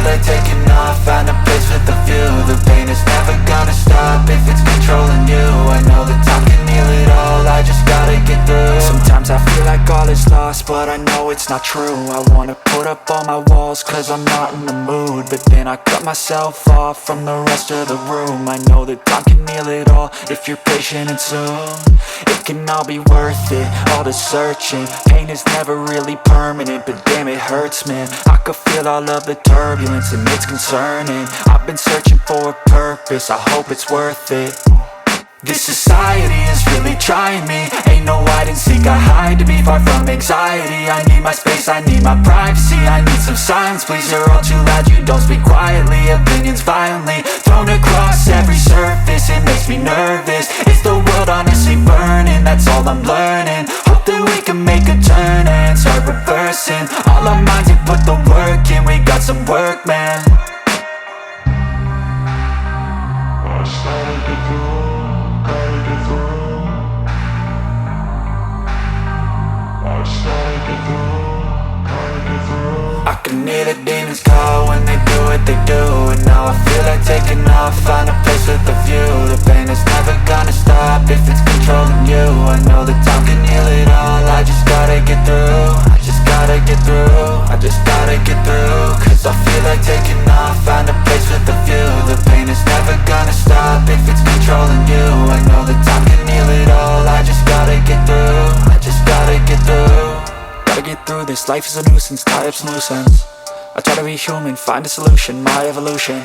like taking off, find a place with a view. The pain is never gonna stop if it's controlling you. I know that time can heal it all, I just gotta get through. Sometimes I feel like all is lost, but I know it's not true. I wanna put up all my walls cause I'm not in the mood, but then I cut myself off from the rest of the room. I know that time can heal it all if you're patient and soon. It can all be worth it, all the searching. Pain is never really permanent, but damn it hurts, man. I could feel all of the turbulence and it's concerning. I've been searching for a purpose, I hope it's worth it. This society is really trying me. Ain't no hide and seek, I hide to be far from anxiety. I need my space, I need my privacy. I need some silence, please, you're all too loud. You don't speak quietly, opinions violently thrown across every surface. It makes me nervous, it's the world honestly burning. That's all I'm learning, hope that we can make a turn and start reversing. All our minds have put the work in, we got some work, man. I can hear the demons call when they do what they do. And now I feel like taking off, find a place with a view. The pain is never gonna stop if it's controlling you. I know that time can heal it all, I just gotta get through. I just gotta get through, I just gotta get through. Cause I feel like taking off, find a place with a view. The pain is never gonna stop if it's controlling you. I know that time can heal it all, I just gotta get through. I just gotta get through. Gotta get through this, life is a nuisance, tie up some loose ends. I try to be human, find a solution, my evolution.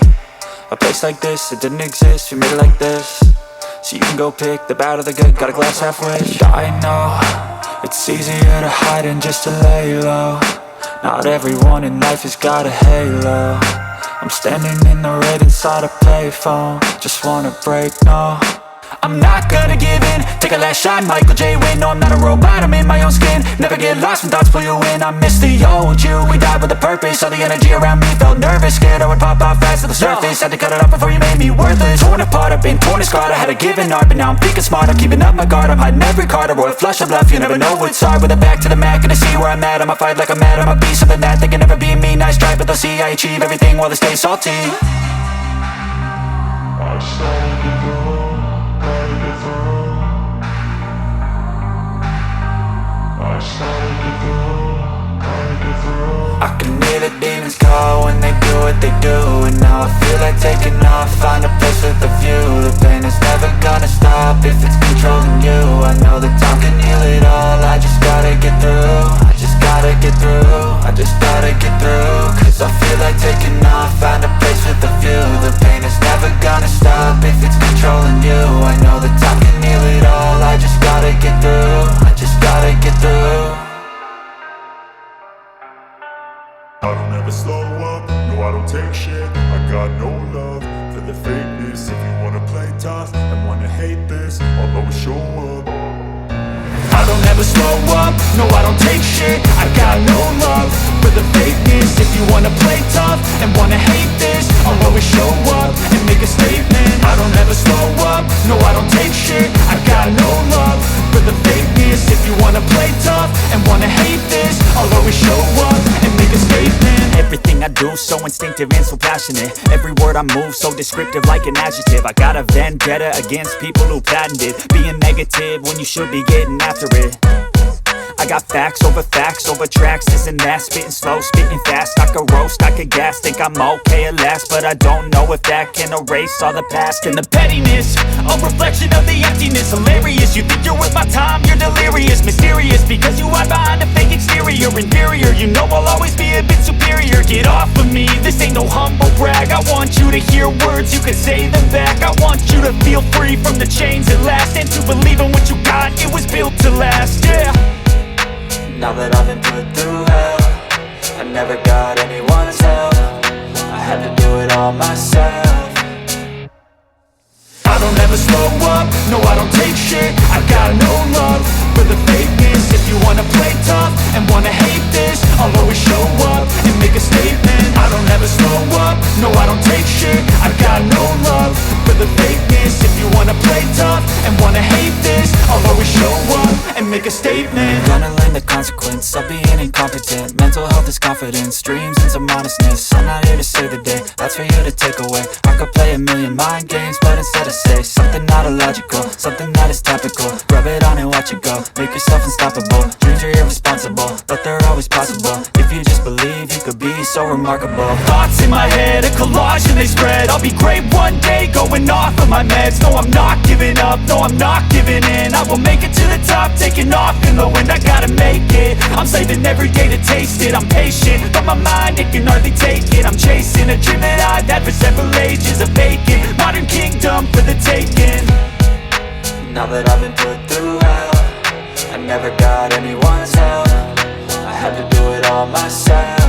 A place like this, it didn't exist, we made it like this. So you can go pick the bad or the good, got a glass halfway. I know, it's easier to hide than just to lay low. Not everyone in life has got a halo. I'm standing in the red inside a payphone, just wanna break, no. I'm not gonna give in, take a last shot, Michael J. Win. No, I'm not a robot, I'm in my own skin. Never get lost when thoughts pull you in. I miss the old you, we died with a purpose. All the energy around me felt nervous, scared I would pop off fast to the surface. Had to cut it off before you made me worthless. Torn apart, I've been torn and scarred. I had a given art, but now I'm thinking smart. I'm keeping up my guard, I'm hiding every card. A royal flush of left, you never know what's hard. With a back to the mat, gonna see where I'm at. I'ma fight like I'm mad, I'ma be something that they can never be me. Nice try, but they'll see I achieve everything while they stay salty. I can hear the demons call when they do what they do. And now I feel like taking off, find a place with a view. The pain is never gonna stop if it's controlling you. I know that time can heal it all, I just gotta get through. I just gotta get through, I just gotta get through. Cause I feel like taking off, find a place with a view. The pain is never gonna stop if it's controlling you. I know that time can heal it all, I just gotta get through. I just gotta get through. I don't ever slow up, no I don't take shit. I got no love for the fakeness. If you wanna play tough and wanna hate this, I'll always show up. I don't ever slow up, no I don't take shit. I got no love for the fakeness. If you wanna play tough and wanna hate this, I'll always show up and make a statement. I don't ever slow up, no I don't take shit. I got no love for the fakeness. If you wanna play tough and wanna hate this, I'll always show up and make a statement. Everything I do so instinctive and so passionate. Every word I move so descriptive like an adjective. I got a vendetta against people who patented being negative when you should be getting after it. I got facts over tracks, this and that. Spitting slow, spitting fast. I could roast, I could gas. Think I'm okay at last, but I don't know if that can erase all the past. And the pettiness, a reflection of the emptiness. Hilarious, you think you're worth my time, you're delirious. Mysterious, because you hide behind a fake exterior. Inferior, you know I'll always be a bit superior. Get off of me, this ain't no humble brag. I want you to hear words, you can say them back. I want you to feel free from the chains at last, and to believe in what you got, it was built to last, yeah. Now that I've been put through hell, I never got anyone's help. I had to do it all myself. I don't ever slow up, no I don't take shit. I got no love for the fakeness. If you wanna play tough and wanna hate this, I'll always show up and make a statement. I don't ever slow up, no I don't take shit. I got no love for the fakeness. If you wanna play tough and wanna hate this, I'll always show up and make a statement. Gonna learn the consequence of being incompetent. Mental health is confidence, dreams and some honestness. I'm not here to save the day, that's for you to take away. I could play a million mind games, but instead I say something not illogical, something that is topical. Rub it on and watch it go, make yourself unstoppable. Dreams are irresponsible, but they're always possible. If you just believe, you could be so remarkable. Thoughts in my head, a collage and they spread. I'll be great one day, going off of my meds. No, I'm not giving up, no, I'm not giving in. I will make it to the top, taking off in the wind. I gotta make it, I'm saving every day to taste it. I'm patient, but my mind, it can hardly take it. I'm chasing a dream that I've had for several ages. A vacant, modern kingdom for the taking. Now that I've been put through hell, I never got anyone's help. I had to do it all myself.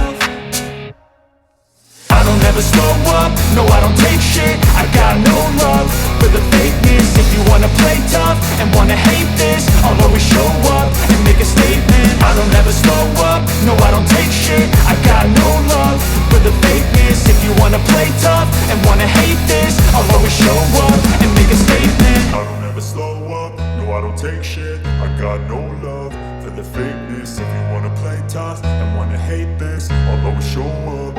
I don't ever slow up, no I don't take shit. I got no love for the fakeness. If you wanna play tough and wanna hate this, I'll always show up and make a statement. I don't ever slow up, no I don't take shit. I got no love for the fakeness. If you wanna play tough and wanna hate this, I'll always show up and make a statement. I don't ever slow up, no I don't take shit. I got no love for the fakeness. If you wanna play tough and wanna hate this, I'll always show up.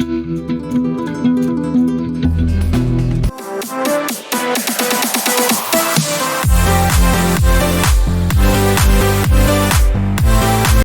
Thank you.